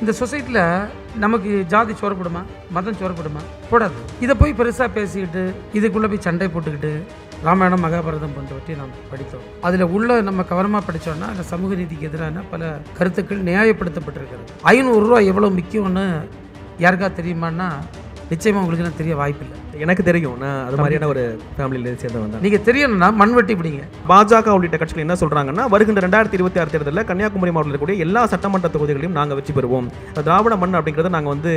இந்த சொசைட்டியில் நமக்கு ஜாதி சோறப்படுமா, மதம் சோறப்படுமா? போடாது. இதை போய் பெருசாக பேசிக்கிட்டு இதுக்குள்ளே போய் சண்டை போட்டுக்கிட்டு ராமாயணம் மகாபாரதம் போன்றவற்றை நாம் படித்தோம். அதில் உள்ள நம்ம கவனமாக படித்தோம்னா அந்த சமூக நீதிக்கு எதிரான பல கருத்துக்கள் நியாயப்படுத்தப்பட்டிருக்கிறது. 500 ரூபா எவ்வளோ முக்கியம்னு யாருக்கா தெரியுமான்னா நிச்சயமாக உங்களுக்கு தெரிய வாய்ப்பில்லை. எனக்கு தெரியும், நான் அது மாதிரியான ஒரு ஃபேமிலியில சேர்ந்தவன் தான். நீங்கள் தெரியணும்னா மண்வெட்டி பிடிங்க. பாஜக உள்ளிட்ட கட்சிகள் என்ன சொல்றாங்கன்னா, வருகின்ற 2026 தேர்தலில் கன்னியாகுமரி மாவட்டத்தில் இருக்கக்கூடிய எல்லா சட்டமன்ற தொகுதிகளையும் நாங்கள் வெற்றி பெறுவோம், திராவிட மண் அப்படிங்கிறத நாங்கள்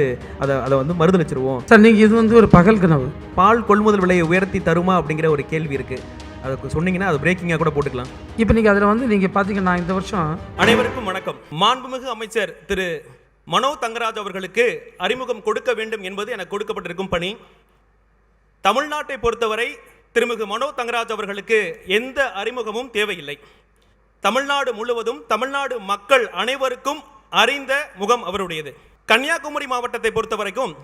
அதை மறுதளிச்சிருவோம். சார், நீங்கள் இது ஒரு பகல் கனவு. பால் கொள்முதல் விலையை உயர்த்தி தருமா அப்படிங்கிற ஒரு கேள்வி இருக்கு. அதுக்கு சொன்னீங்கன்னா அது பிரேக்கிங்காக கூட போட்டுக்கலாம். இப்போ நீங்கள் அதில் நீங்கள் பார்த்தீங்கன்னா இந்த வருஷம். அனைவருக்கும் வணக்கம். மாண்புமிகு அமைச்சர் திரு மனோ தங்கராஜ் அவர்களுக்கு அறிமுகம் கொடுக்க வேண்டும் என்பது எனக்கு கொடுக்கப்பட்டிருக்கும் பணி. தமிழ்நாட்டை பொறுத்தவரை திருமிகு மனோ தங்கராஜ் அவர்களுக்கு எந்த அறிமுகமும் தேவையில்லை. தமிழ்நாடு முழுவதும் தமிழ்நாடு மக்கள் அனைவருக்கும் அறிந்த முகம் அவருடையது. கன்னியாகுமரி மாவட்டத்தை பொறுத்தவரைக்கும்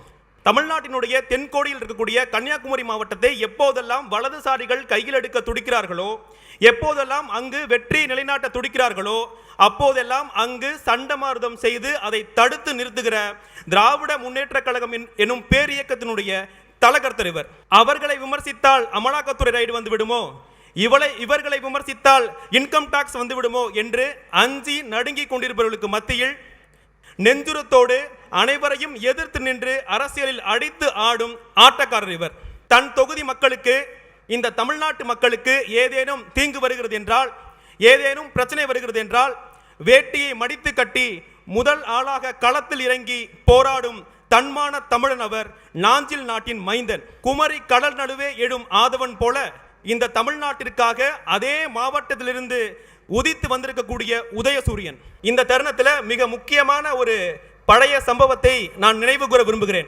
தமிழ்நாட்டினுடைய தென்கோடியில் இருக்கக்கூடிய கன்னியாகுமரி மாவட்டத்தை எப்போதெல்லாம் வலதுசாரிகள் கையில் எடுக்க துடிக்கிறார்களோ, எப்போதெல்லாம் அங்கு வெற்றி நிலைநாட்ட துடிக்கிறார்களோ, அப்போதெல்லாம் அங்கு சண்டமார்தம் செய்து அதை தடுத்து நிறுத்துகிற திராவிட முன்னேற்ற கழகம் எனும் பேரியக்கத்தினுடைய தலகர்த்தர் இவர். அவர்களை விமர்சித்தால் அமலாக்கத்துறை ரைடு வந்து விடுமோ, இவர்களை விமர்சித்தால் இன்கம் டாக்ஸ் வந்து விடுமோ என்று அஞ்சி நடுங்கி கொண்டிருப்பவர்களுக்கு மத்தியில் நெஞ்சுரத்தோடு அனைவரையும் எதிர்த்து நின்று அரசியலில் அடித்து ஆடும் ஆட்டக்காரர் இவர். தன் தொகுதி மக்களுக்கு, இந்த தமிழ்நாட்டு மக்களுக்கு ஏதேனும் தீங்கு வருகிறது என்றால், ஏதேனும் பிரச்சனை வருகிறது என்றால் வேட்டியை மடித்து கட்டி முதல் ஆளாக களத்தில் இறங்கி போராடும் தன்மான தமிழன் அவர். நாஞ்சில் நாட்டின் மைந்தன், குமரி கடல் நடுவே எழும் ஆதவன் போல இந்த தமிழ்நாட்டிற்காக அதே மாவட்டத்திலிருந்து உதித்து வந்திருக்கக்கூடிய உதயசூரியன். இந்த தருணத்தில் மிக முக்கியமான ஒரு பழைய சம்பவத்தை நான் நினைவு கூற விரும்புகிறேன்.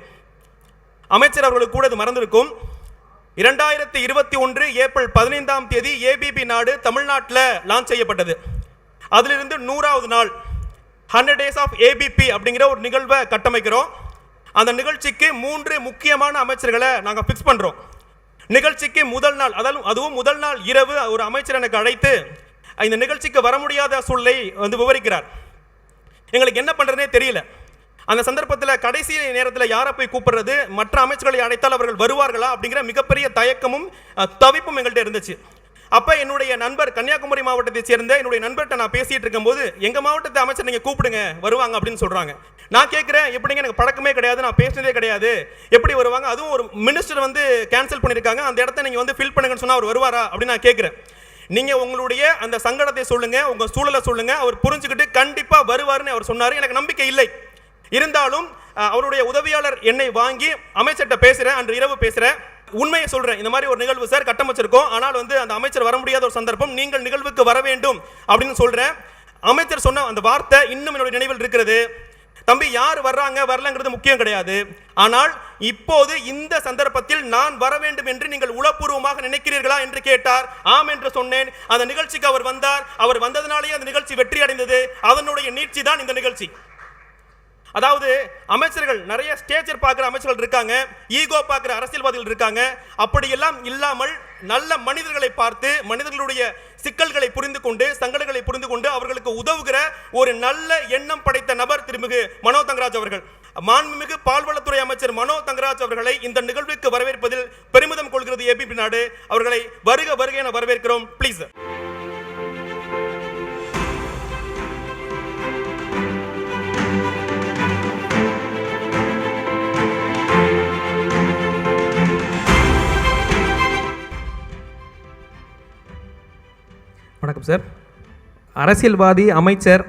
அமைச்சர் அவர்களுக்கு கூட இது மறந்திருக்கும். 2021 ஏப்ரல் 15 ஏபிபி நாடு தமிழ்நாட்டில் லான்ச் செய்யப்பட்டது. அதிலிருந்து 100வது நாள் 100 days ஆஃப் ஏபிபி அப்படிங்கிற ஒரு நிகழ்வை கட்டமைக்கிறோம். அந்த நிகழ்ச்சிக்கு 3 முக்கியமான அமைச்சர்களை நாங்கள் ஃபிக்ஸ் பண்ணுறோம். நிகழ்ச்சிக்கு முதல் நாள், அதுவும் முதல் நாள் இரவு ஒரு அமைச்சர் எனக்கு அழைத்து இந்த நிகழ்ச்சிக்கு வர முடியாத சூழலை விவரிக்கிறார். எங்களுக்கு என்ன பண்ணுறதுனே தெரியல. அந்த சந்தர்ப்பத்தில் கடைசி நேரத்தில் யாரை போய் கூப்பிடுறது, மற்ற அமைச்சர்களை அழைத்தால் அவர்கள் வருவார்களா அப்படிங்கிற மிகப்பெரிய தயக்கமும் தவிப்பும் எங்கள்கிட்ட இருந்துச்சு. அப்போ என்னுடைய நண்பர், கன்னியாகுமரி மாவட்டத்தை சேர்ந்த என்னுடைய நண்பர்கிட்ட நான் பேசிட்டு இருக்கும்போது, எங்கள் மாவட்டத்தை அமைச்சர் நீங்கள் கூப்பிடுங்க வருவாங்க அப்படின்னு சொல்கிறாங்க. நான் கேட்குறேன், எப்படிங்க, எனக்கு பழக்கமே கிடையாது, நான் பேசினதே கிடையாது, எப்படி வருவாங்க? அதுவும் ஒரு மினிஸ்டர் கேன்சல் பண்ணியிருக்காங்க, அந்த இடத்த நீங்கள் ஃபில் பண்ணுங்கன்னு சொன்னால் அவர் வருவாரா அப்படின்னு நான் கேட்குறேன். நீங்கள் உங்களுடைய அந்த சங்கடத்தை சொல்லுங்கள், உங்கள் சூழலை சொல்லுங்கள், அவர் புரிஞ்சுக்கிட்டு கண்டிப்பாக வருவார்னு அவர் சொன்னார். எனக்கு நம்பிக்கை இல்லை. இருந்தாலும் அவருடைய உதவியாளர் என்னை வாங்கி அமைச்சர்கிட்ட பேசுகிறேன், அன்று இரவு பேசுகிறேன், உண்மையை சொல்கிறேன். இந்த மாதிரி ஒரு நிகழ்வு சார் கட்டமைச்சிருக்கோம், ஆனால் அந்த அமைச்சர் வர முடியாத ஒரு சந்தர்ப்பம், நீங்கள் நிகழ்வுக்கு வர வேண்டும் அப்படின்னு சொல்கிறேன். அமைச்சர் சொன்ன அந்த வார்த்தை இன்னும் என்னுடைய நினைவில் இருக்கிறது. தம்பி, யார் வர்றாங்க வரலங்கிறது முக்கியம் கிடையாது, ஆனால் இப்போது இந்த சந்தர்ப்பத்தில் நான் வர வேண்டும் என்று நீங்கள் உளப்பூர்வமாக நினைக்கிறீர்களா என்று கேட்டார். ஆம் என்று சொன்னேன். அந்த நிகழ்ச்சிக்கு அவர் வந்தார். அவர் வந்ததனாலேயே அந்த நிகழ்ச்சி வெற்றி அடைந்தது. அதனுடைய நீட்சி தான் இந்த நிகழ்ச்சி. அதாவது அமைச்சர்கள் நிறைய ஸ்டேச்சர் பார்க்குற அமைச்சர்கள் இருக்காங்க, ஈகோ பார்க்குற அரசியல்வாதிகள் இருக்காங்க. அப்படியெல்லாம் இல்லாமல் நல்ல மனிதர்களை பார்த்து, மனிதர்களுடைய சிக்கல்களை புரிந்து கொண்டு, சங்கடங்களை புரிந்து கொண்டு அவர்களுக்கு உதவுகிற ஒரு நல்ல எண்ணம் படைத்த நபர் திருமிகு மனோ தங்கராஜ் அவர்கள். மாண்புமிகு பால்வளத்துறை அமைச்சர் மனோ தங்கராஜ் அவர்களை இந்த நிகழ்வுக்கு வரவேற்பதில் பெருமிதம் கொள்கிறது ஏபிபி நாடு. அவர்களை வருக வருக என வரவேற்கிறோம். ப்ளீஸ். வணக்கம் சார். அரசியல்வாதி, அமைச்சர்,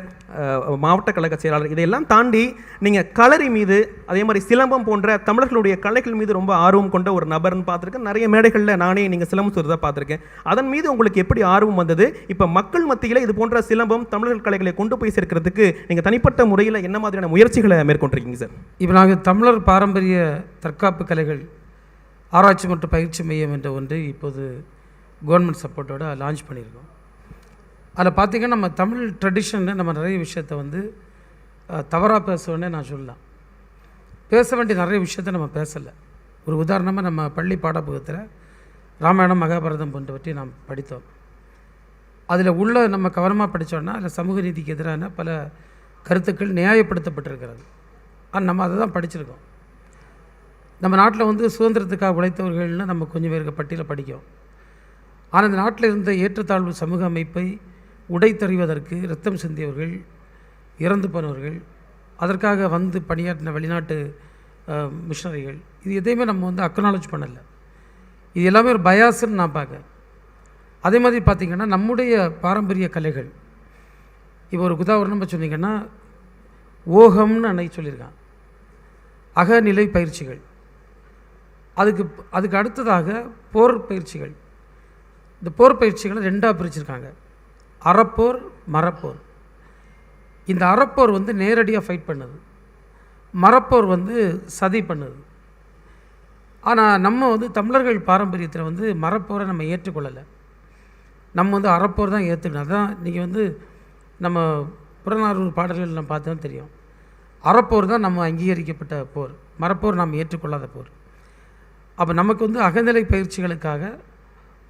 மாவட்ட கழக செயலாளர், இதையெல்லாம் தாண்டி நீங்கள் களரி மீது, அதே மாதிரி சிலம்பம் போன்ற தமிழர்களுடைய கலைகள் மீது ரொம்ப ஆர்வம் கொண்ட ஒரு நபர்னு பார்த்துருக்கேன். நிறைய மேடைகளில் நானே நீங்கள் சிலம்பம் சொல்றதை பார்த்துருக்கேன். அதன் மீது உங்களுக்கு எப்படி ஆர்வம் வந்தது? இப்போ மக்கள் மத்தியில் இது போன்ற சிலம்பம், தமிழர்கள் கலைகளை கொண்டு போய் சேர்க்கிறதுக்கு நீங்கள் தனிப்பட்ட முறையில் என்ன மாதிரியான முயற்சிகளை மேற்கொண்டிருக்கீங்க சார்? இப்போ நாங்கள் தமிழர் பாரம்பரிய தற்காப்பு கலைகள் ஆராய்ச்சி மற்றும் பயிற்சி மையம் என்ற ஒன்று இப்போது கவர்மெண்ட் சப்போர்ட்டோடு லான்ச் பண்ணியிருக்கோம். அதில் பார்த்திங்கன்னா நம்ம தமிழ் ட்ரெடிஷனில் நம்ம நிறைய விஷயத்தை தவறாக பேசுவேன்னே நான் சொல்லலாம். பேச வேண்டிய நிறைய விஷயத்தை நம்ம பேசலை. ஒரு உதாரணமாக நம்ம பள்ளி பாடப்புத்தகத்தில் ராமாயணம் மகாபாரதம் போன்றவற்றை நாம் படித்தோம். அதில் உள்ள நம்ம கவனமாக படித்தோன்னா அதில் சமூக நீதிக்கு எதிரான பல கருத்துக்கள் நியாயப்படுத்தப்பட்டிருக்கிறது. ஆனால் நம்ம அதை தான் படிச்சிருக்கோம். நம்ம நாட்டில் வந்து சுதந்திரத்துக்காக உழைத்தவர்கள்னு நம்ம கொஞ்சம் பேருக்கு பட்டியலில் படிக்கும். ஆனால் இந்த நாட்டில் இருந்த ஏற்றத்தாழ்வு சமூக அமைப்பை உடைத்தறிவதற்கு இரத்தம் சிந்தியவர்கள், இறந்து போனவர்கள், அதற்காக வந்து பணியாற்றின வெளிநாட்டு மிஷனரிகள், இது எதையுமே நம்ம வந்து அக்னாலஜ் பண்ணலை. இது எல்லாமே ஒரு பயாஸ்ன்னு நான் பார்க்க. அதே மாதிரி பார்த்திங்கன்னா நம்முடைய பாரம்பரிய கலைகள், இப்போ ஒரு உதாரணமாக சொன்னீங்கன்னா ஓகம்னு அன்னைக்கு சொல்லியிருக்கான், அகநிலை பயிற்சிகள். அதுக்கு அடுத்ததாக போர் பயிற்சிகள். இந்த போர் பயிற்சிகளை ரெண்டாக பிரிச்சிருக்காங்க, அறப்போர், மரப்போர். இந்த அறப்போர் வந்து நேரடியாக ஃபைட் பண்ணுது, மரப்போர் வந்து சதி பண்ணுது. ஆனால் நம்ம வந்து தமிழர்கள் பாரம்பரியத்தில் வந்து மரப்போரை நம்ம ஏற்றுக்கொள்ளலை. நம்ம வந்து அறப்போர் தான் ஏற்றுக்கணும். அதுதான் நீங்கள் வந்து நம்ம புறநானூறு பாடல்கள் நம்ம பார்த்தா தெரியும். அறப்போர் தான் நம்ம அங்கீகரிக்கப்பட்ட போர், மரப்போர் நாம் ஏற்றுக்கொள்ளாத போர். அப்போ நமக்கு வந்து அகநிலை பயிற்சிகளுக்காக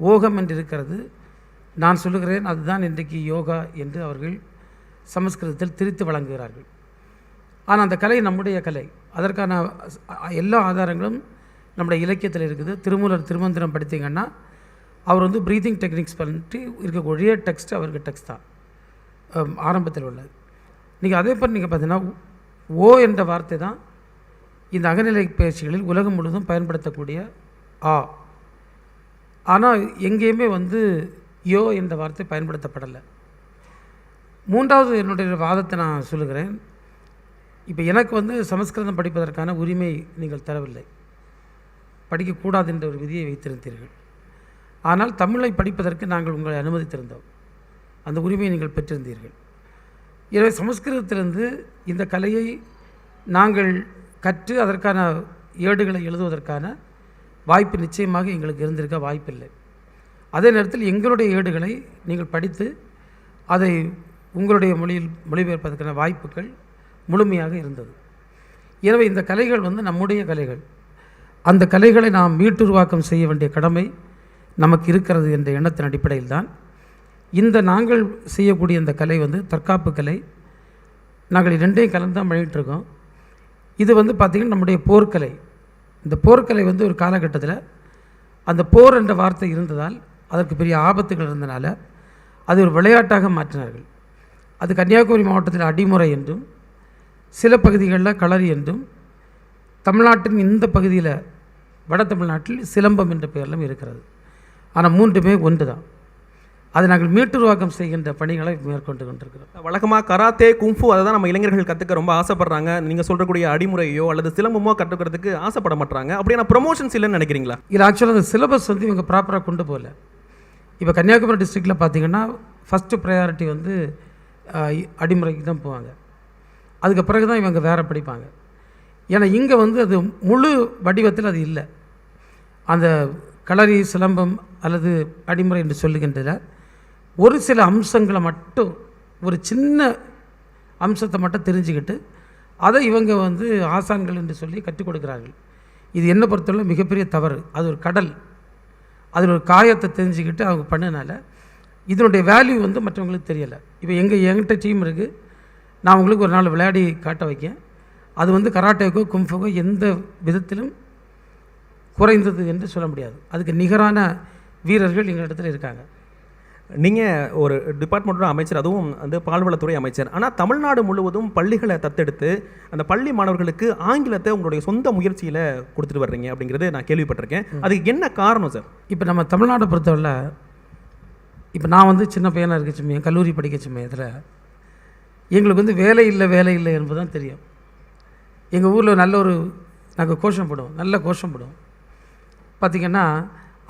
ஓகம் என்று இருக்கிறது. நான் சொல்லுகிறேன், அதுதான் இன்றைக்கு யோகா என்று அவர்கள் சமஸ்கிருதத்தில் திரித்து வழங்குகிறார்கள். ஆனால் அந்த கலை நம்முடைய கலை. அதற்கான எல்லா ஆதாரங்களும் நம்முடைய இலக்கியத்தில் இருக்குது. திருமூலர் திருமந்திரம் படித்தீங்கன்னா அவர் வந்து ப்ரீத்திங் டெக்னிக்ஸ் பண்ணிட்டு இருக்கக்கூடிய டெக்ஸ்ட் அவருக்கு டெக்ஸ்ட் தான் ஆரம்பத்தில் உள்ளது. நீங்கள் அதே மாதிரி நீங்கள் பார்த்தீங்கன்னா ஓ என்ற வார்த்தை தான் இந்த அகநிலை பயிற்சிகளில் உலகம் முழுவதும் பயன்படுத்தக்கூடிய ஆ. ஆனால் எங்கேயுமே வந்து யோ என்ற வார்த்தை பயன்படுத்தப்படலை. மூன்றாவது என்னுடைய வாதத்தை நான் சொல்லுகிறேன். இப்போ எனக்கு வந்து சமஸ்கிருதம் படிப்பதற்கான உரிமை நீங்கள் தரவில்லை, படிக்கக்கூடாது என்ற ஒரு விதியை வைத்திருந்தீர்கள். ஆனால் தமிழை படிப்பதற்கு நாங்கள் உங்களை அனுமதித்திருந்தோம், அந்த உரிமையை நீங்கள் பெற்றிருந்தீர்கள். எனவே சமஸ்கிருதத்திலிருந்து இந்த கலையை நாங்கள் கற்று அதற்கான ஏடுகளை எழுதுவதற்கான வாய்ப்பு நிச்சயமாக எங்களுக்கு இருந்திருக்க வாய்ப்பில்லை. அதே நேரத்தில் எங்களுடைய ஏடுகளை நீங்கள் படித்து அதை உங்களுடைய மொழியில் மொழிபெயர்ப்பதற்கான வாய்ப்புகள் முழுமையாக இருந்தது. எனவே இந்த கலைகள் வந்து நம்முடைய கலைகள். அந்த கலைகளை நாம் மீட்டுருவாக்கம் செய்ய வேண்டிய கடமை நமக்கு இருக்கிறது என்ற எண்ணத்தின் அடிப்படையில் தான் இந்த நாங்கள் செய்யக்கூடிய இந்த கலை வந்து தற்காப்பு கலை. நாங்கள் இரண்டையும் கலந்து தான் பண்ணிகிட்ருக்கோம். இது வந்து பார்த்திங்கன்னா நம்முடைய போர்க்கலை. இந்த போர்க்கலை வந்து ஒரு காலகட்டத்தில் அந்த போர் என்ற வார்த்தை இருந்ததால் அதற்கு பெரிய ஆபத்துகள் இருந்தனால அது ஒரு விளையாட்டாக மாற்றினார்கள். அது கன்னியாகுமரி மாவட்டத்தில் அடிமுறை என்றும், சில பகுதிகளில் களரி என்றும், தமிழ்நாட்டின் இந்த பகுதியில் வட தமிழ்நாட்டில் சிலம்பம் என்ற பெயரிலும் இருக்கிறது. ஆனால் மூன்றுமே ஒன்று தான். அதை நாங்கள் மீட்டுருவாக்கம் செய்கின்ற பணிகளை மேற்கொண்டு கொண்டிருக்கிறோம். வழக்கமாக கராத்தே, கும்ஃபு அதை தான் நம்ம இளைஞர்கள் கற்றுக்க ரொம்ப ஆசைப்படுறாங்க. நீங்கள் சொல்கிறக்கூடிய அடிமுறையோ அல்லது சிலம்பமோ கற்றுக்கிறதுக்கு ஆசைப்பட மாட்டாங்க. அப்படியே ப்ரொமோஷன்ஸ் இல்லைன்னு நினைக்கிறீங்களா? இல்லை, ஆக்சுவலாக அந்த சிலபஸ் வந்து இவங்க ப்ராப்பராக கொண்டு போகல. இப்போ கன்னியாகுமரி டிஸ்ட்ரிக்டில் பார்த்திங்கன்னா ஃபஸ்ட்டு ப்ரையாரிட்டி வந்து அடிமுறைக்கு தான் போவாங்க. அதுக்கு பிறகு தான் இவங்க வேறு படிப்பாங்க. ஏன்னா இங்கே வந்து அது முழு வடிவத்தில் அது இல்லை. அந்த களரி, சிலம்பம் அல்லது அடிமுறை என்று சொல்லுகின்றதில் ஒரு சில அம்சங்களை மட்டும், ஒரு சின்ன அம்சத்தை மட்டும் தெரிஞ்சுக்கிட்டு அதை இவங்க வந்து ஆசான்கள் என்று சொல்லி கற்றுக் கொடுக்குறார்கள். இது என்னை பொறுத்தவரை மிகப்பெரிய தவறு. அது ஒரு கடல். அதில் ஒரு காயத்தை தெரிஞ்சுக்கிட்டு அவங்க பண்ணனால இதனுடைய வேல்யூ வந்து மற்றவங்களுக்கு தெரியலை. இப்போ என்கிட்ட டீம் இருக்குது, நான் உங்களுக்கு ஒரு நாள் விளையாடி காட்ட வைக்கேன். அது வந்து கராட்டேக்கோ கும்ஃபுக்கோ எந்த விதத்திலும் குறைந்தது என்று சொல்ல முடியாது. அதுக்கு நிகரான வீரர்கள் எங்கள் இடத்துல இருக்காங்க. நீங்கள் ஒரு டிபார்ட்மெண்ட்டோட அமைச்சர், அதுவும் வந்து பால்வளத்துறை அமைச்சர். ஆனால் தமிழ்நாடு முழுவதும் பள்ளிகளை தத்தெடுத்து அந்த பள்ளி மாணவர்களுக்கு ஆங்கிலத்தை உங்களுடைய சொந்த முயற்சியில் கொடுத்துட்டு வர்றீங்க அப்படிங்கிறது நான் கேள்விப்பட்டிருக்கேன். அதுக்கு என்ன காரணம் சார்? இப்போ நம்ம தமிழ்நாட்டை பொறுத்தவரை, இப்போ நான் வந்து சின்ன பையனாக இருக்க சமயம், கல்லூரி படிக்க சமயத்தில் எங்களுக்கு வந்து வேலை இல்லை என்பது தான் தெரியும். எங்கள் ஊரில் நல்ல ஒரு நாங்கள் கோஷம் போடுவோம், நல்ல கோஷம் போடுவோம். பார்த்திங்கன்னா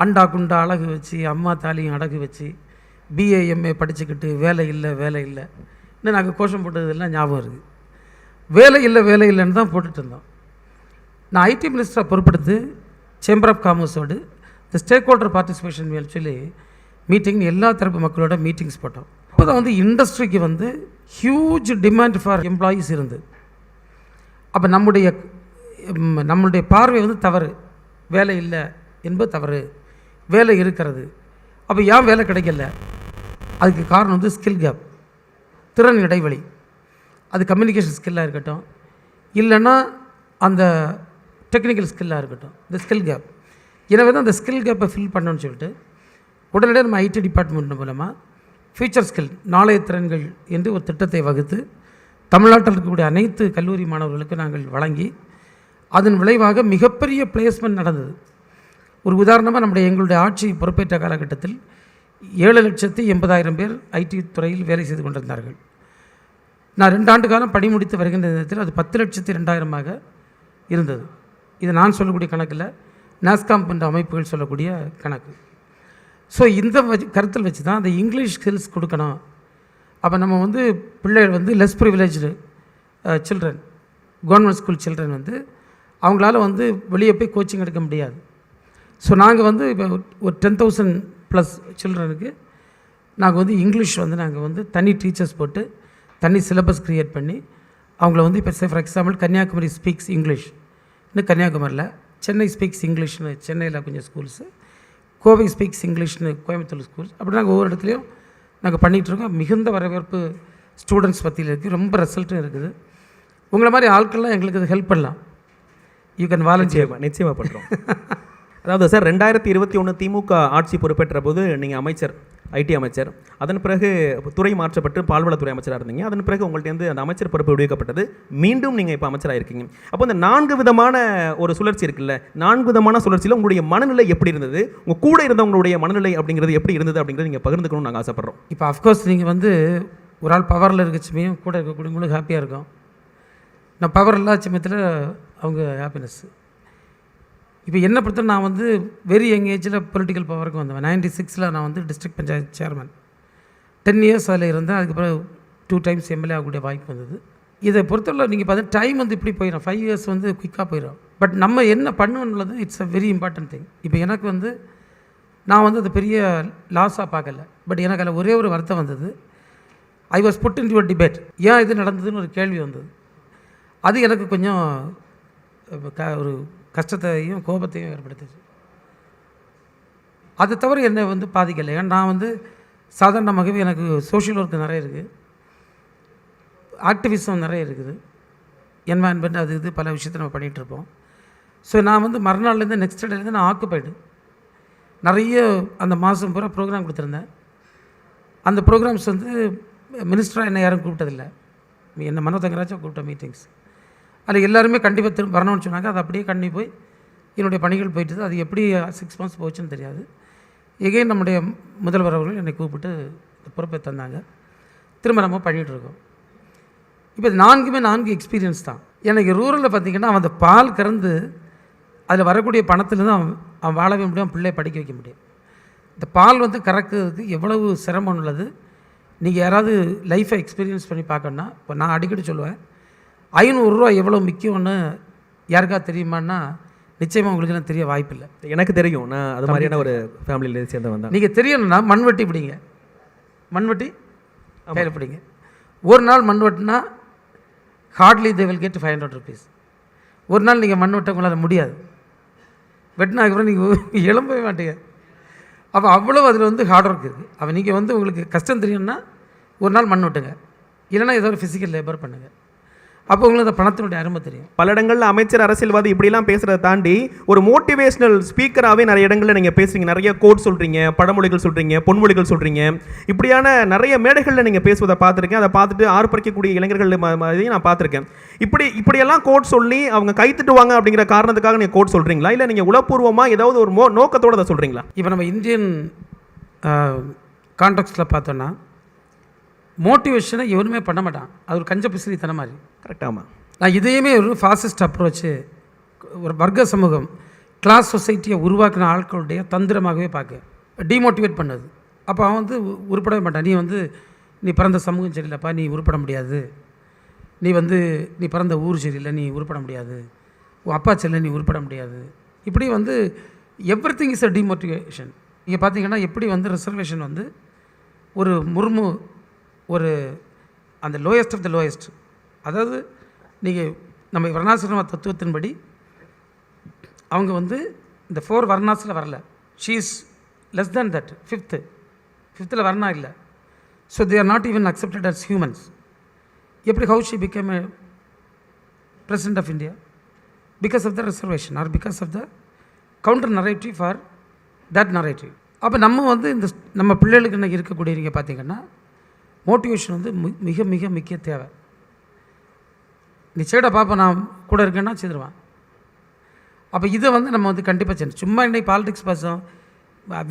அண்டா குண்டா அழகு வச்சு, அம்மா தாலியும் அடகு வச்சு, பிஏ எம்ஏ படிச்சுக்கிட்டு வேலை இல்லை இன்னும் நாங்கள் கோஷம் போட்டதெல்லாம் ஞாபகம் இருக்குது. வேலை இல்லைன்னு தான் போட்டுட்டு இருந்தோம். நான் ஐடி மினிஸ்டராக பொறுப்பெடுத்து சேம்பர் ஆஃப் காமர்ஸோடு இந்த ஸ்டேக் ஹோல்டர் பார்ட்டிசிபேஷன் சொல்லி மீட்டிங், எல்லா தரப்பு மக்களோட மீட்டிங்ஸ் போட்டோம். அப்போ தான் வந்து இண்டஸ்ட்ரிக்கு வந்து ஹியூஜ் டிமாண்ட் ஃபார் எம்ப்ளாயீஸ் இருந்து. அப்போ நம்முடைய பார்வை வந்து தவறு. வேலை இல்லை என்பது தவறு, வேலை இருக்கிறது. அப்போ ஏன் வேலை கிடைக்கல? அதுக்கு காரணம் வந்து ஸ்கில் கேப், திறன் இடைவெளி. அது கம்யூனிகேஷன் ஸ்கில்லாக இருக்கட்டும், இல்லைன்னா அந்த டெக்னிக்கல் ஸ்கில்லாக இருக்கட்டும், இந்த ஸ்கில் கேப். எனவே தான் அந்த ஸ்கில் கேப்பை ஃபில் பண்ணணும்னு சொல்லிட்டு உடனடியாக நம்ம ஐடி டிபார்ட்மெண்ட் மூலமாக ஃபியூச்சர் ஸ்கில் நாளைய திறன்கள் என்று ஒரு திட்டத்தை வகுத்து தமிழ்நாட்டில் இருக்கக்கூடிய அனைத்து கல்லூரி மாணவர்களுக்கு நாங்கள் வழங்கி அதன் விளைவாக மிகப்பெரிய பிளேஸ்மெண்ட் நடந்தது. ஒரு உதாரணமாக எங்களுடைய ஆட்சி பொறுப்பேற்ற காலகட்டத்தில் 7,80,000 பேர் ஐடி துறையில் வேலை செய்து கொண்டிருந்தார்கள். நான் 2 ஆண்டு காலம் பணி முடித்து வருகின்ற நேரத்தில் அது 10,02,000 இருந்தது. இது நான் சொல்லக்கூடிய கணக்கில் நாஸ்காம் போன்ற அமைப்புகள் சொல்லக்கூடிய கணக்கு. ஸோ இந்த கருத்தில் வச்சு தான் அந்த இங்கிலீஷ் ஸ்கில்ஸ் கொடுக்கணும். அப்போ நம்ம பிள்ளைகள் less privileged children, government school children அவங்களால வெளியே போய் கோச்சிங் எடுக்க முடியாது. ஸோ நாங்கள் இப்போ ஒரு 10,000+ சில்ட்ரனுக்கு நாங்கள் இங்கிலீஷ் நாங்கள் தனி டீச்சர்ஸ் போட்டு தனி சிலபஸ் க்ரியேட் பண்ணி அவங்கள இப்போ for example Kanyakumari speaks English இன்னும் கன்னியாகுமரியில், சென்னை ஸ்பீக்ஸ் இங்கிலீஷ்னு சென்னையில் கொஞ்சம் ஸ்கூல்ஸு, கோவை ஸ்பீக்ஸ் இங்கிலீஷ்னு கோயம்புத்தூர் ஸ்கூல்ஸ், அப்படி நாங்கள் ஒவ்வொரு இடத்துலையும் நாங்கள் பண்ணிகிட்ருக்கோம். மிகுந்த வரவேற்பு ஸ்டூடெண்ட்ஸ் பற்றியில் இருக்குது, ரொம்ப ரிசல்ட்டும் இருக்குது. உங்களை மாதிரி ஆட்கள்லாம் எங்களுக்கு இது ஹெல்ப் பண்ணலாம். You can volunteer. நிச்சயமாக பண்ணுறோம். அதாவது சார் 2021 திமுக ஆட்சி பொறுப்பேற்ற போது நீங்கள் அமைச்சர், ஐடி அமைச்சர், அதன் பிறகு துறை மாற்றப்பட்டு பால்வளத்துறை அமைச்சராக இருந்தீங்க. அதன் பிறகு உங்கள்கிட்ட அந்த அமைச்சர் பொறுப்பு விடுவிக்கப்பட்டது. மீண்டும் நீங்கள் இப்போ அமைச்சராக இருக்கீங்க. அப்போ இந்த 4 விதமான ஒரு சுழற்சி இருக்குல்ல, 4 விதமான சுழற்சியில் உங்களுடைய மனநிலை எப்படி இருந்தது, உங்கள் கூட இருந்தவங்களுடைய மனநிலை அப்படிங்கிறது எப்படி இருந்தது அப்படிங்கிறது நீங்கள் பகிர்ந்துக்கணும்னு நாங்கள் ஆசைப்பட்றோம். இப்போ அஃப்கோர்ஸ் நீங்கள் ஒரு ஆள் பவரில் இருக்க சமயம் கூட இருக்கக்கூடியவங்களும் ஹாப்பியாக இருக்கும். நான் பவர் இல்லாத சமயத்தில் அவங்க ஹாப்பினஸ்ஸு. இப்போ என்ன பொறுத்த நான் வெரி யங் ஏஜில் பொலிட்டிக்கல் பவருக்கு வந்தேன். 96ல் நான் டிஸ்ட்ரிக்ட் பஞ்சாயத்து சேர்மன் 10 இயர்ஸ் அதில் இருந்தேன். அதுக்கப்புறம் 2 டைம்ஸ் எம்எல்ஏ ஆகக்கூடிய வாய்ப்பு வந்தது. இதை பொறுத்தவரை நீங்கள் பார்த்தா டைம் இப்படி போயிடும், 5 இயர்ஸ் குயிக்காக போயிடும். பட் நம்ம என்ன பண்ணுன்றது it's a very important thing. இப்போ எனக்கு நான் அது பெரிய லாஸாக பார்க்கல. பட் எனக்கு அதில் ஒரே ஒரு வருத்தம் வந்தது. I was put into a debate. ஏன் இது நடந்ததுன்னு ஒரு கேள்வி வந்தது. அது எனக்கு கொஞ்சம் ஒரு கஷ்டத்தையும் கோபத்தையும் ஏற்படுத்துச்சு. அதை தவிர என்னை பாதிக்கலை. ஏன்னா நான் சாதாரணமாகவே எனக்கு சோஷியல் ஒர்க்கு நிறைய இருக்குது, ஆக்டிவிசம் நிறைய இருக்குது, என்வாயன்மெண்ட் அது இது பல விஷயத்தை நம்ம பண்ணிகிட்ருப்போம். ஸோ நான் மறுநாள்லேருந்து நெக்ஸ்ட் டேலேருந்து நான் ஆக்குப்பைடு நிறைய அந்த மாதம் பூரா ப்ரோக்ராம் கொடுத்துருந்தேன். அந்த ப்ரோக்ராம்ஸ் மினிஸ்டராக என்ன யாரும் கூப்பிட்டதில்லை. என்ன மனோ தங்கராஜா கூப்பிட்ட மீட்டிங்ஸ் அதில் எல்லாருமே கண்டிப்பாக திரும்ப வரணும்னு சொன்னாங்க. அது அப்படியே கண்டிப்பாக போய் என்னுடைய பணிகள் போயிட்டுது. அது எப்படி 6 months போச்சுன்னு தெரியாது. எகைன் நம்முடைய முதல்வர் அவர்கள் என்னை கூப்பிட்டு பொறுப்பை தந்தாங்க. திரும்ப நம்ம பண்ணிகிட்ருக்கோம். இப்போ 4 எக்ஸ்பீரியன்ஸ் தான். எனக்கு ரூரலில் பார்த்திங்கன்னா அந்த பால் கறந்து அதில் வரக்கூடிய பணத்தில் தான் அவன் வாழவே முடியும், பிள்ளையை படிக்க வைக்க முடியும். இந்த பால் கறக்கிறதுக்கு எவ்வளவு சிரமம் உள்ளது. நீங்கள் யாராவது லைஃப்பை எக்ஸ்பீரியன்ஸ் பண்ணி பார்க்கணுன்னா, இப்போ நான் அடிக்கடி சொல்லுவேன், 500 ரூபா எவ்வளோ முக்கியம்னு யாருக்கா தெரியுமான்னா நிச்சயமாக உங்களுக்கு தெரிய வாய்ப்பு இல்லை. எனக்கு தெரியும், நான் அது மாதிரியான ஒரு ஃபேமிலியில் சேர்ந்தவன் தான். நீங்கள் தெரியணும்னா மண்வெட்டி பிடிங்க, மண்வெட்டி கையில் பிடிங்க. ஒரு நாள் மண்வெட்டினா hardly they will get 500 rupees. ஒரு நாள் நீங்கள் மண் வெட்ட உங்களால் முடியாது. வெட்டினா அதுக்கப்புறம் நீங்கள் எழும்பவே மாட்டீங்க. அப்போ அவ்வளோ அதில் ஹார்ட் ஒர்க் இருக்குது. அப்போ நீங்கள் உங்களுக்கு கஷ்டம் தெரியும்னா ஒரு நாள் மண் வெட்டுங்க, இல்லைனா ஏதோ ஒரு ஃபிசிக்கல் லேபர் பண்ணுங்கள். அப்போ உங்களுக்கு அந்த பணத்தினுடைய அருமை தெரியும். பல இடங்களில் அமைச்சர், அரசியல்வாதி இப்படிலாம் பேசுகிறத தாண்டி ஒரு மோட்டிவேஷனல் ஸ்பீக்கராகவே நிறைய இடங்களில் நீங்கள் பேசுகிறீங்க. நிறைய கோட் சொல்கிறீங்க, பழமொழிகள் சொல்கிறீங்க, பொன்மொழிகள் சொல்கிறீங்க. இப்படியான நிறைய மேடைகளில் நீங்கள் பேசுவதை பார்த்துருக்கேன். அதை பார்த்துட்டு ஆர்ப்பரிக்கக்கூடிய இளைஞர்கள் மாதிரியும் நான் பார்த்துருக்கேன். இப்படியெல்லாம் கோட் சொல்லி அவங்க கைத்துட்டுவாங்க அப்படிங்கிற காரணத்துக்காக நீங்கள் கோட் சொல்கிறீங்களா, இல்லை நீங்கள் உளப்பூர்வமாக ஏதாவது ஒரு நோக்கத்தோடு அதை சொல்கிறீங்களா? இப்போ நம்ம இந்தியன் கான்டெக்ஸ்டில் பார்த்தோன்னா மோட்டிவேஷனை எவனுமே பண்ண மாட்டான். அது ஒரு கஞ்ச பிசிறித்தன மாதிரி. கரெக்டாமா? நான் இதையுமே ஒரு ஃபாசிஸ்ட் அப்ரோச்சு, ஒரு வர்க்க சமூகம், கிளாஸ் சொசைட்டியை உருவாக்கின ஆட்களுடைய தந்திரமாகவே பார்க்க டிமோட்டிவேட் பண்ணது. அப்போ அவன் உருப்படவே மாட்டான். நீ பிறந்த சமூகம் சரியில்லைப்பா, நீ உருப்பட முடியாது. நீ பிறந்த ஊர் சரியில்லை, நீ உருப்பட முடியாது. உன் அப்பா சரியில்லை, நீ உருப்பட முடியாது. இப்படி every thing is a demotivation. நீங்கள் பார்த்தீங்கன்னா எப்படி ரிசர்வேஷன் ஒரு முர்மு, ஒரு அந்த லோயஸ்ட் ஆஃப் த லோயஸ்ட். அதாவது நீங்கள் நம்ம வர்ணாசிரம தத்துவத்தின்படி அவங்க இந்த 4 வர்ணாஸில் வரல. She is less than that, 5th varna இல்லை. So they are not even accepted as humans. எப்படி how she became a president of India? Because of the reservation or because of the counter narrative for that narrative. அப்போ நம்ம வந்து இந்த நம்ம பிள்ளைகளுக்கு இன்னைக்கு இருக்கக்கூடிய நீங்கள் பார்த்தீங்கன்னா மோட்டிவேஷன் வந்து மிக மிக முக்கிய தேவை. நீ சேடா பாப்பா நான் கூட இருக்கேன்னா செய்துருவான். அப்போ இதை வந்து நம்ம வந்து கண்டிப்பாக செய்யணும். சும்மா இன்னைக்கு பாலிடிக்ஸ் பேசும்,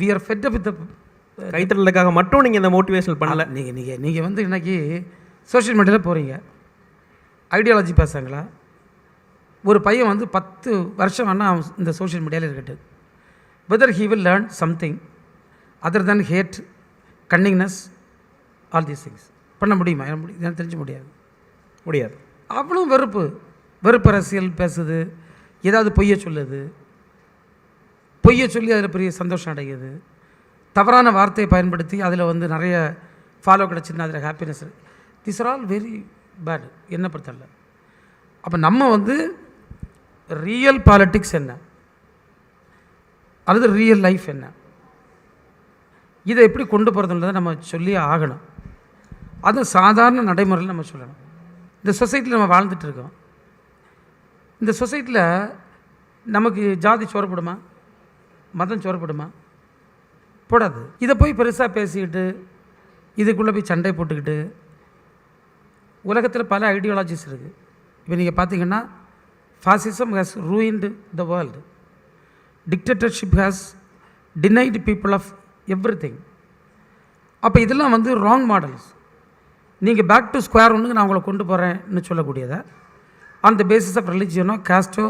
we are fed up with கைத்தறலுக்காக மட்டும் நீங்கள் இந்த மோட்டிவேஷனல் பண்ணலை. நீங்கள் வந்து இன்றைக்கி சோஷியல் மீடியாவில் போகிறீங்க, ஐடியாலஜி பேசுகிறாங்களா? ஒரு பையன் வந்து 10 வருஷம் வேணால் அவன் இந்த சோஷியல் மீடியாவில் இருக்கட்டும், whether he will learn something other than hate, cunningness, all these things பண்ண முடியுமா? எனக்கு தெரிஞ்ச முடியாது. அவ்வளோ வெறுப்பு அரசியல் பேசுது, ஏதாவது பொய்யை சொல்லுது, பொய்யை சொல்லி அதில் பெரிய சந்தோஷம் அடையுது, தவறான வார்த்தையை பயன்படுத்தி அதில் வந்து நிறைய ஃபாலோ கிடச்சிருந்தா அதில் happiness. This are all very bad என்ன பொறுத்தல. அப்போ நம்ம வந்து ரியல் பாலிட்டிக்ஸ் என்ன அல்லது ரியல் லைஃப் என்ன, இதை எப்படி கொண்டு போகிறதுன்றதை நம்ம சொல்லி ஆகணும். அது சாதாரண நடைமுறையில் நம்ம சொல்லணும். இந்த சொசைட்டியில் நம்ம வாழ்ந்துட்டு இருக்கோம். இந்த சொசைட்டியில் நமக்கு ஜாதி சோறப்படுமா, மதம் சோறப்படுமா? போடாது. இதை போய் பெருசாக பேசிக்கிட்டு இதுக்குள்ளே போய் சண்டை போட்டுக்கிட்டு உலகத்தில் பல ஐடியாலஜிஸ் இருக்குது. இப்போ நீங்கள் பார்த்தீங்கன்னா fascism has ruined the world, dictatorship has denied people of everything. அப்போ இதெல்லாம் வந்து ராங் மாடல்ஸ். நீங்கள் பேக் டு ஸ்கொயர் ஒன்றுக்கு நான் உங்களை கொண்டு போகிறேன்னு சொல்லக்கூடியதை ஆன் த பேசிஸ் ஆஃப் ரிலிஜியனோ காஸ்ட்டோ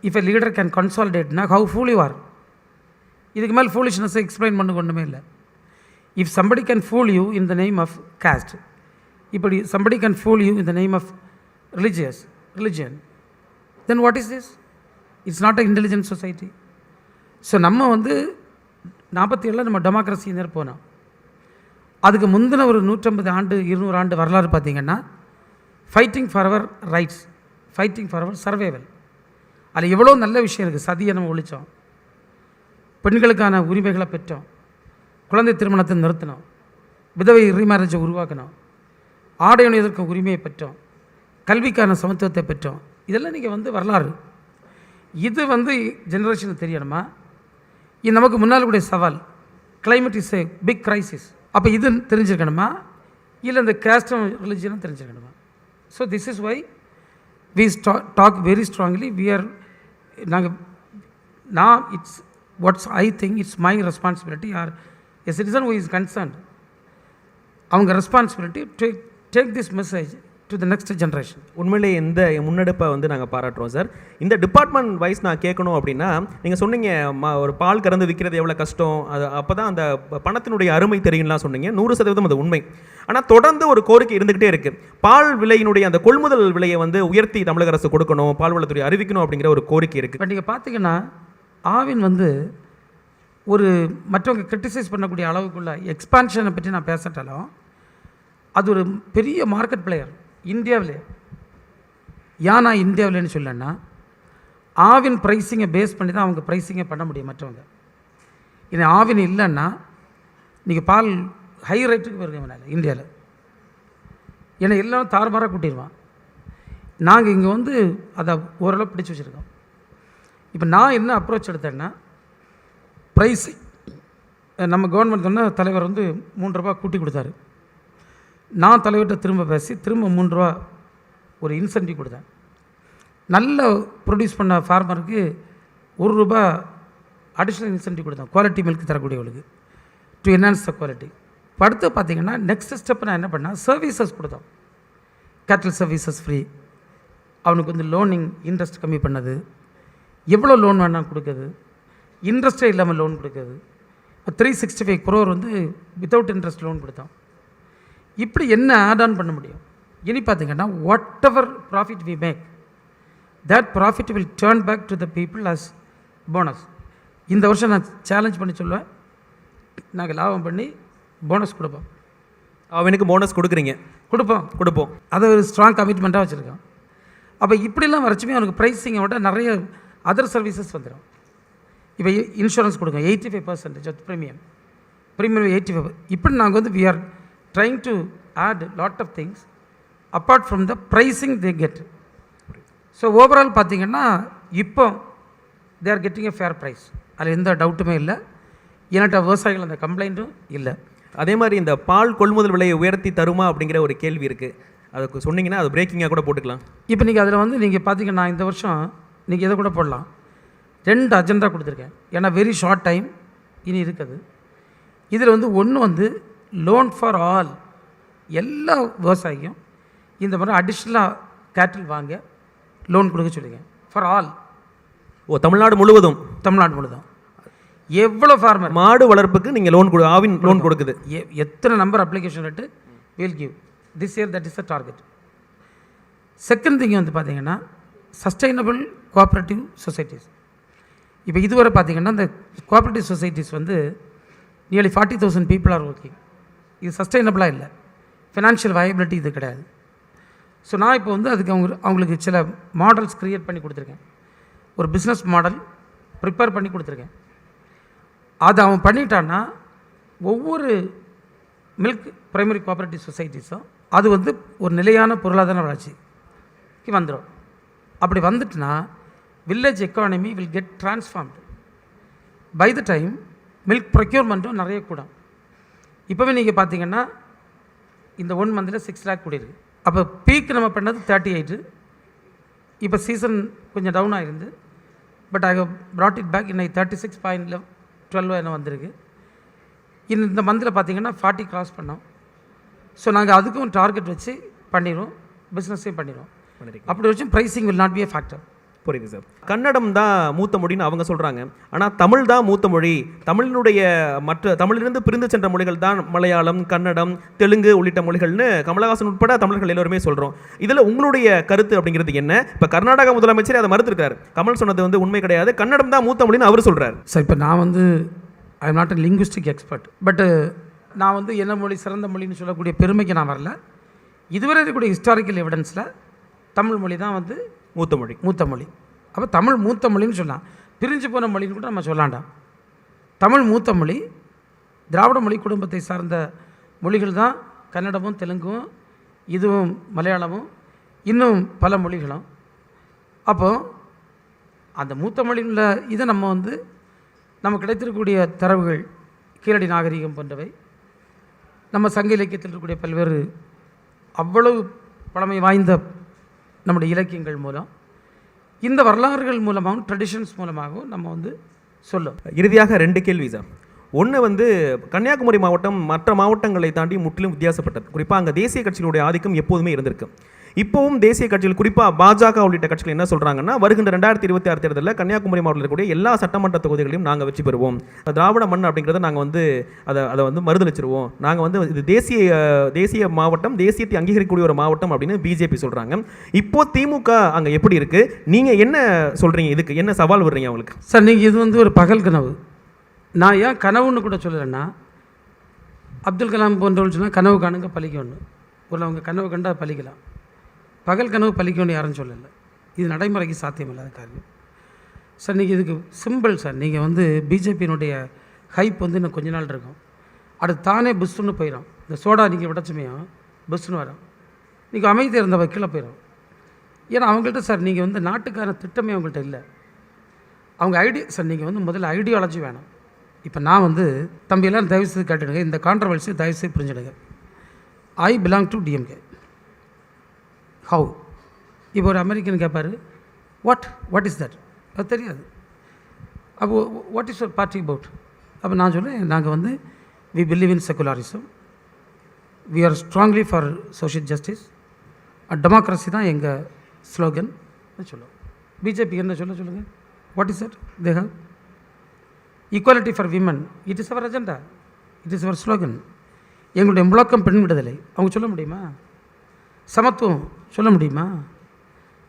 இஃப் எ லீடர் கேன் கன்சாலிடேட்னா ஹவு ஃபூல் யூ ஆர். இதுக்கு மேலே ஃபூலிஷ்னஸை எக்ஸ்பிளைன் பண்ண ஒன்றுமே இல்லை. If somebody can fool you in the name of caste, இப்படி somebody can fool you in the name of religion, then what is this? It's not a intelligent society. So நம்ம வந்து 47 நம்ம டெமோக்ரஸி போனோம். அதுக்கு முந்தின ஒரு 150 ஆண்டு 200 ஆண்டு வரலாறு பார்த்திங்கன்னா fighting for our rights, fighting for our survival. அதில் எவ்வளோ நல்ல விஷயம் இருக்குது. சதியை நம்ம ஒழித்தோம், பெண்களுக்கான உரிமைகளை பெற்றோம், குழந்தை திருமணத்தை நிறுத்தினோம், விதவை ரீமேரேஜை உருவாக்கினோம், ஆடை அணிவதற்கு உரிமையை பெற்றோம், கல்விக்கான சமத்துவத்தை பெற்றோம். இதெல்லாம் நீங்கள் வந்து வரலாறு. இது வந்து ஜெனரேஷனுக்கு தெரியணுமா? இது நமக்கு முன்னால் கூடிய சவால். Climate is a big crisis. அப்போ இது தெரிஞ்சுக்கணுமா, இல்லை இந்த கேஸ்டும் ரிலிஜியனும் தெரிஞ்சுக்கணுமா? So this is why we talk very strongly. நான் it's what's I think it's my responsibility or a citizen who is concerned, அவங்க responsibility to take this message to the next generation. உண்மையிலே இந்த முன்னெடுப்பை வந்து நாங்கள் பாராட்டுறோம் சார். இந்த department wise நான் கேட்கணும் அப்படின்னா, நீங்கள் சொன்னீங்க ஒரு பால் கறந்து விற்கிறது எவ்வளோ கஷ்டம், அது அப்போ தான் அந்த பணத்தினுடைய அருமை தெரியும்லாம் சொன்னீங்க. 100% அது உண்மை. ஆனால் தொடர்ந்து ஒரு கோரிக்கை இருந்துகிட்டே இருக்குது. பால் விலையினுடைய அந்த கொள்முதல் விலையை வந்து உயர்த்தி தமிழக அரசு கொடுக்கணும், பால்வளத்துறை அறிவிக்கணும் அப்படிங்கிற ஒரு கோரிக்கை இருக்குது. இப்போ நீங்கள் பார்த்தீங்கன்னா ஆவின் வந்து ஒரு மற்றவங்க கிரிட்டிசைஸ் பண்ணக்கூடிய அளவுக்குள்ள எக்ஸ்பான்ஷனை பற்றி நான் பேசட்டாலும் அது ஒரு பெரிய மார்க்கெட் பிளேயர் இந்தியாவிலே. ஏன் நான் இந்தியாவிலேன்னு சொல்லன்னா, ஆவின் ப்ரைஸிங்கை பேஸ் பண்ணி தான் அவங்க ப்ரைஸிங்கை பண்ண முடியும் மற்றவங்க. இது ஆவின் இல்லைன்னா நீங்கள் பால் ஹை ரேட்டுக்கு போயிருக்கேன் இந்தியாவில். ஏன்னா எல்லாம் தாறுமாறாக கூட்டிடுவான். நாங்கள் இங்கே வந்து அதை ஓரளவு பிடிச்சி வச்சுருக்கோம். இப்போ நான் என்ன அப்ரோச் எடுத்தேன்னா, ப்ரைஸ் நம்ம கவர்மெண்ட் சொன்ன தலைவர் வந்து 3 ரூபா கூட்டி கொடுத்தாரு. நான் தலைவர்கிட்ட திரும்ப பேசி திரும்ப 3 ரூபா ஒரு இன்சென்டிவ் கொடுத்தேன். நல்ல ப்ரொடியூஸ் பண்ண ஃபார்மருக்கு 1 ரூபா அடிஷ்னல் இன்சென்டிவ் கொடுத்தேன், குவாலிட்டி மில்க் தரக்கூடியவங்களுக்கு, டு என்ஹான்ஸ் த குவாலிட்டி. இப்போ அடுத்து பார்த்திங்கன்னா நெக்ஸ்ட் ஸ்டெப் நான் என்ன பண்ணேன், சர்வீசஸ் கொடுத்தோம். கேட்டல் சர்வீசஸ் ஃப்ரீ, அவனுக்கு வந்து லோனிங் இன்ட்ரெஸ்ட் கம்மி பண்ணது, எவ்வளோ லோன் வேணால் கொடுக்குது, இன்ட்ரெஸ்ட்டே இல்லாமல் லோன் கொடுக்குது. இப்போ 365 crore வந்து வித்தவுட் இன்ட்ரெஸ்ட் லோன் கொடுத்தோம். இப்படி என்ன ஆட் ஆன் பண்ண முடியும்? இனி பார்த்திங்கன்னா whatever profit we make, that profit will turn back to the people as bonus. இந்த வருஷம் நான் சேலஞ்ச் பண்ணி சொல்லுவேன், நாங்கள் லாபம் பண்ணி போனஸ் கொடுப்போம். அவனுக்கு போனஸ் கொடுக்குறீங்க? கொடுப்போம். அதை ஒரு ஸ்ட்ராங் கமிட்மெண்ட்டாக வச்சுருக்கோம். அப்போ இப்படிலாம் வரைச்சுமே அவனுக்கு ப்ரைஸிங்கை விட நிறைய அதர் சர்வீசஸ் வந்துடும். இப்போ இன்சூரன்ஸ் கொடுங்க 85% ஆஃப் ப்ரீமியம் 85. இப்படி நாங்கள் வந்து we are trying to add lot of things apart from the pricing they get. So overall பார்த்தீங்கன்னா இப்போ they are getting a fair price, அதில் எந்த டவுட்டுமே இல்லை. என்கிட்ட விவசாயிகள் அந்த கம்ப்ளைண்ட்டும் இல்லை. அதே மாதிரி இந்த பால் கொள்முதல் விலையை உயர்த்தி தருமா அப்படிங்கிற ஒரு கேள்வி இருக்குது. அதுக்கு சொன்னீங்கன்னா அது பிரேக்கிங்காக கூட போட்டுக்கலாம். இப்போ நீங்கள் அதில் வந்து நீங்கள் பார்த்தீங்கன்னா இந்த வருஷம் நீங்கள் இதை கூட போடலாம். 2 அஜெண்டா கொடுத்துருக்கேன். ஏன்னா வெரி ஷார்ட் டைம் இனி இருக்குது. இதில் வந்து ஒன்று வந்து லோன் ஃபார் ஆல், எல்லா விவசாயிக்கும் இந்த மாதிரி அடிஷ்னலாக கேட்டில் வாங்க லோன் கொடுக்க சொல்லுங்க. For all. ஓ, தமிழ்நாடு முழுவதும்? தமிழ்நாடு முழுவதும். எவ்வளோ ஃபார்மர் மாடு வளர்ப்புக்கு நீங்கள் லோன் ஆவின் லோன் கொடுக்குது. எத்தனை number application rate will give this year, that is the target. Second thing வந்து பார்த்தீங்கன்னா சஸ்டைனபிள் கோஆப்ரேட்டிவ் சொசைட்டிஸ். இப்போ இதுவரை பார்த்தீங்கன்னா இந்த கோஆப்ரேட்டிவ் சொசைட்டிஸ் வந்து நியர்லி 40,000 பீப்புள் ஆர் ஒர்க்கிங். இது சஸ்டைனபிளாக இல்லை, ஃபினான்ஷியல் வயபிலிட்டி இது கிடையாது. ஸோ நான் இப்போ வந்து அதுக்கு அவங்களுக்கு சில மாடல்ஸ் க்ரியேட் பண்ணி கொடுத்துருக்கேன். ஒரு பிஸ்னஸ் மாடல் ப்ரிப்பேர் பண்ணி கொடுத்துருக்கேன். அதை அவன் பண்ணிட்டான்னா ஒவ்வொரு மில்க் பிரைமரி கோஆப்ரேட்டிவ் சொசைட்டிஸும் அது வந்து ஒரு நிலையான பொருளாதார வளர்ச்சிக்கு வந்துடும். அப்படி வந்துட்டுனா village economy will get transformed. By the time milk ப்ரொக்யூர்மெண்ட்டும் நிறைய கூடும். இப்போவே நீங்கள் பார்த்தீங்கன்னா இந்த 1 மந்தில் 6 lakh கூடியிருக்கு. அப்போ பீக் நம்ம பண்ணது 38. இப்போ சீசன் கொஞ்சம் டவுன் ஆகிருந்து, but I have brought it back இன்னைக்கு 36.12 என்ன வந்திருக்கு. இந்த மந்தில் பார்த்தீங்கன்னா 40 கிராஸ் பண்ணோம். ஸோ நாங்கள் அதுக்கும் டார்கெட் வச்சு பண்ணிடுவோம், பிஸ்னஸையும் பண்ணிடுவோம். அப்படி வச்சு pricing will not be a factor. புரியுது சார். கன்னடம் தான் மூத்த மொழின்னு அவங்க சொல்கிறாங்க. ஆனால் தமிழ் தான் மூத்த மொழி. தமிழினுடைய தமிழிலிருந்து பிரிந்து சென்ற மொழிகள் தான் மலையாளம், கன்னடம், தெலுங்கு உள்ளிட்ட மொழிகள்னு கமலஹாசன் உட்பட தமிழர்கள் எல்லோருமே சொல்கிறோம். இதில் உங்களுடைய கருத்து அப்படிங்கிறது என்ன? இப்போ கர்நாடகா முதலமைச்சர் அதை மறுத்திருக்காரு. கமல் சொன்னது வந்து உண்மை கிடையாது, கன்னடம் தான் மூத்த மொழின்னு அவர் சொல்கிறார். சார் இப்போ நான் வந்து I am not a linguistic expert. பட்டு நான் வந்து என்ன மொழி சிறந்த மொழின்னு சொல்லக்கூடிய பெருமைக்கு நான் வரல. இதுவரை இருக்கக்கூடிய ஹிஸ்டாரிக்கல் எவிடன்ஸில் தமிழ் மொழி தான் வந்து மூத்த மொழி. அப்போ தமிழ் மூத்த மொழின்னு சொல்லலாம். பிரிஞ்சு போன மொழின்னு கூட நம்ம சொல்லாண்டாம். தமிழ் மூத்த மொழி. திராவிட மொழி குடும்பத்தை சார்ந்த மொழிகள் தான் கன்னடமும் தெலுங்கும், இதுவும் மலையாளமும், இன்னும் பல மொழிகளும். அப்போது அந்த மூத்த மொழியில் இதை நம்ம வந்து நம்ம கிடைத்திருக்கக்கூடிய தரவுகள் கீழடி நாகரிகம் போன்றவை, நம்ம சங்க இலக்கியத்தில் இருக்கக்கூடிய பல்வேறு அவ்வளவு பழமை வாய்ந்த நம்முடைய இலக்கியங்கள் மூலம், இந்த வரலாறுகள் மூலமாகவும் ட்ரெடிஷன்ஸ் மூலமாகவும் நம்ம வந்து சொல்லும். இறுதியாக 2 கேள்வி சார். ஒன்று வந்து கன்னியாகுமரி மாவட்டம் மற்ற மாவட்டங்களை தாண்டி முற்றிலும் வித்தியாசப்பட்டது. குறிப்பாக அங்கே தேசிய கட்சிகளுடைய ஆதிக்கம் எப்போதுமே இருந்திருக்கு. இப்போவும் தேசிய கட்சிகள், குறிப்பாக பாஜக உள்ளிட்ட கட்சிகள் என்ன சொல்கிறாங்கன்னா, வருகின்ற 2026 தேர்தலில் கன்னியாகுமரி மாவட்டத்தில் இருக்கக்கூடிய எல்லா சட்டமன்ற தொகுதிகளையும் நாங்கள் வெற்றி பெறுவோம், திராவிட மண் அப்படிங்கிறத நாங்கள் வந்து அதை வந்து மறுதளிச்சிருவோம், நாங்கள் வந்து இது தேசிய மாவட்டம், தேசியத்தை அங்கீகரிக்கக்கூடிய ஒரு மாவட்டம் அப்படின்னு பிஜேபி சொல்கிறாங்க. இப்போது திமுக அங்கே எப்படி இருக்குது? நீங்கள் என்ன சொல்கிறீங்க? இதுக்கு என்ன சவால் விடுறீங்க அவங்களுக்கு? சார் நீங்கள் இது வந்து ஒரு பகல் கனவு. நான் ஏன் கனவுன்னு கூட சொல்லலைன்னா, அப்துல் கலாம் போன்றவர்கள் சொன்னால் கனவு காணுங்க பழிக்கணும். ஒரு அவங்க கனவு கண்டா பழிக்கலாம். பகல் கனவு பழிக்கணும்னு யாரும் சொல்லலை. இது நடைமுறைக்கு சாத்தியமில்லாத காரியம். சார் நீங்கள் இதுக்கு சிம்பிள் சார். நீங்கள் வந்து பிஜேபியினுடைய ஹைப் வந்து இன்னும் கொஞ்ச நாள் இருக்கும். அடுத்து தானே புஷ்ஷுன்னு போயிடும். இந்த சோடா நீங்கள் விடச்சுமையும் புஷ்ஷுன்னு வரும். நீங்கள் அமைதி இருந்தவ கீழே போயிடும். ஏன்னா அவங்கள்ட்ட சார் நீங்கள் வந்து நாட்டுக்கான திட்டமே அவங்கள்ட்ட இல்லை. அவங்க ஐடியா சார், நீங்கள் வந்து முதல்ல ஐடியாலஜி வேணும். இப்போ நான் வந்து தம்பியெல்லாம் தயவுசெய்து கேட்டுடுங்க, இந்த கான்ட்ரவர்சி தயவுசெய்து புரிஞ்சுடுங்க. I belong to DMK. How? இப்போ ஒரு அமெரிக்கன் கேட்பார், வாட் இஸ் தட்? அது தெரியாது. அப்போ what is your party about? அப்போ நான் சொல்லுவேன், நாங்கள் வந்து we believe in secularism, we are strongly for social justice, democracy தான் எங்கள் ஸ்லோகன் சொல்லுவோம். பிஜேபி என்ன சொல்லுங்கள், what is that they have? Equality for women, it is our agenda, it is our slogan. எங்களுடைய முழக்கம் பெண் விடுதலை. அவங்க சொல்ல முடியுமா? சமத்துவம் சொல்ல முடியுமா?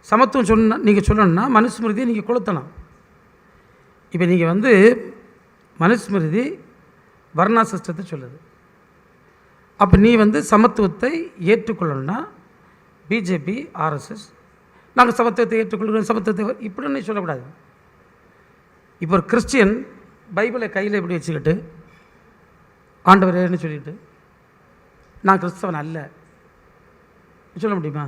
சமத்துவம் சொன்னால் நீங்கள் சொல்லணும்னா மனுஸ்மிருதியை நீங்கள் கொளுத்தலாம். இப்போ நீங்கள் வந்து மனுஸ்மிருதி வர்ணா சிஸ்டத்தை சொல்லுது. அப்போ நீ வந்து சமத்துவத்தை ஏற்றுக்கொள்ளணும்னா பிஜேபி, ஆர்எஸ்எஸ் நாங்கள் சமத்துவத்தை ஏற்றுக்கொள்கிறோம், சமத்துவத்தை இப்படின்னு நீ சொல்லக்கூடாது. இப்போ ஒரு கிறிஸ்டியன் பைபிளை கையில் எப்படி வச்சுக்கிட்டு ஆண்டவரேன்னு சொல்லிட்டு நான் கிறிஸ்தவன் அல்ல, சொல்ல முடியுமா?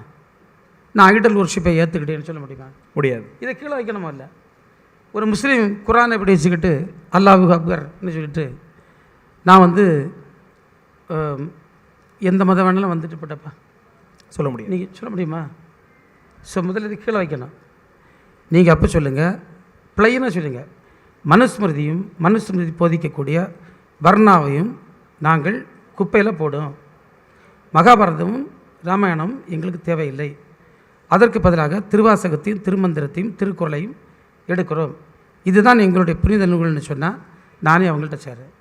நான் ஐடல் ஒர்ஷிப்பை ஏற்றுக்கிட்டேன்னு சொல்ல முடியுமா? முடியாது. இதை கீழே வைக்கணுமா? இல்லை. ஒரு முஸ்லீம் குரானை இப்படி வச்சுக்கிட்டு அல்லாஹு அக்பர்னு சொல்லிட்டு நான் வந்து எந்த மதம் வேணாலும் வந்துட்டு போட்டப்பா சொல்ல முடியும். நீங்கள் சொல்ல முடியுமா? ஸோ முதல்ல இது கீழே வைக்கணும். நீங்கள் அப்போ சொல்லுங்கள், பிளைனாக சொல்லுங்கள், மனுஸ்மிருதி போதிக்கக்கூடிய வர்ணாவையும் நாங்கள் குப்பையில் போடும். மகாபாரதமும் ராமாயணமும் எங்களுக்கு தேவையில்லை. அதற்கு பதிலாக திருவாசகத்தையும் திருமந்திரத்தையும் திருக்குறளையும் எடுக்கிறோம். இதுதான் எங்களுடைய புனித நூல்கள்னு சொன்னால் நானே அவங்கள்ட்ட சேரேன்.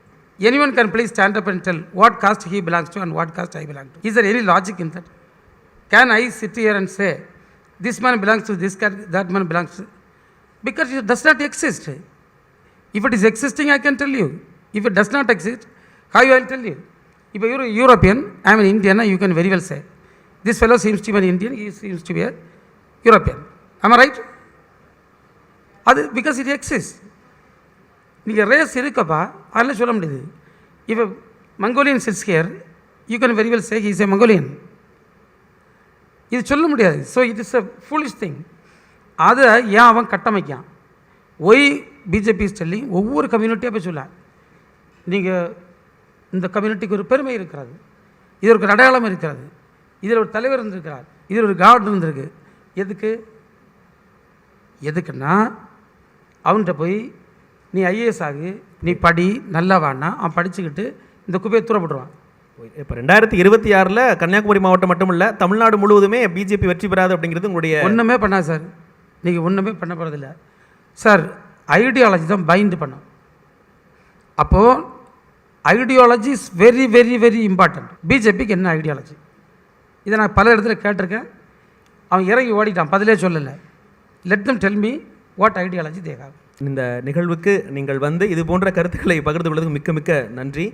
Anyone can please stand up and tell what caste he belongs to and what caste I belong to. Is there any logic in that? Can I sit here and say this man belongs to this caste, that man belongs to? Because it does not exist. If it is existing, I can tell you. If it does not exist, how I will tell you? If you are a European, I am an Indian, you can very well say this fellow seems to be an Indian, he seems to be a European. Am I right? அது because it exist. நீங்கள் race இருக்கப்பா, அதெல்லாம் சொல்ல முடியுது. இப்போ Mongolian chits here, you can very well say he is a Mongolian. இது சொல்ல முடியாது. So it is a foolish thing. அதை ஏன் அவன் கட்டமைக்கான்? ஒய் பிஜேபி ஸ்டெல்லிங் ஒவ்வொரு கம்யூனிட்டியாக போய் சொல்ல, நீங்கள் இந்த கம்யூனிட்டிக்கு ஒரு பெருமை இருக்கிறது, இது ஒரு அடையாளம் இருக்கிறது, இதில் ஒரு தலைவர் இருந்திருக்கிறார், இதில் ஒரு காட் இருந்திருக்கு. எதுக்குன்னா அவன்கிட்ட போய் நீ ஐஏஎஸ் ஆகு, நீ படி, நல்லா வானா அவன் படிச்சுக்கிட்டு இந்த குப்பையை தூரப்பட்டுருவான். இப்போ 2026 கன்னியாகுமரி மாவட்டம் மட்டும் இல்லை, தமிழ்நாடு முழுவதுமே பிஜேபி வெற்றி பெறாது அப்படிங்கிறது உங்களுடைய ஒன்றுமே பண்ணா சார். நீங்கள் ஒன்றுமே பண்ண போகிறதில்ல சார். ஐடியாலஜி தான் பைண்ட் பண்ணும். அப்போது ideology is very very very important. பிஜேபிக்கு என்ன ஐடியாலஜி? இதை நான் பல இடத்துல கேட்டிருக்கேன். அவன் இறங்கி ஓடிட்டான், பதிலே சொல்லலை. Let them tell me what ideology they have. இந்த நிகழ்வுக்கு நீங்கள் வந்து இது போன்ற கருத்துக்களை பகிர்ந்து கொள்வதற்கு மிக்க மிக்க நன்றி.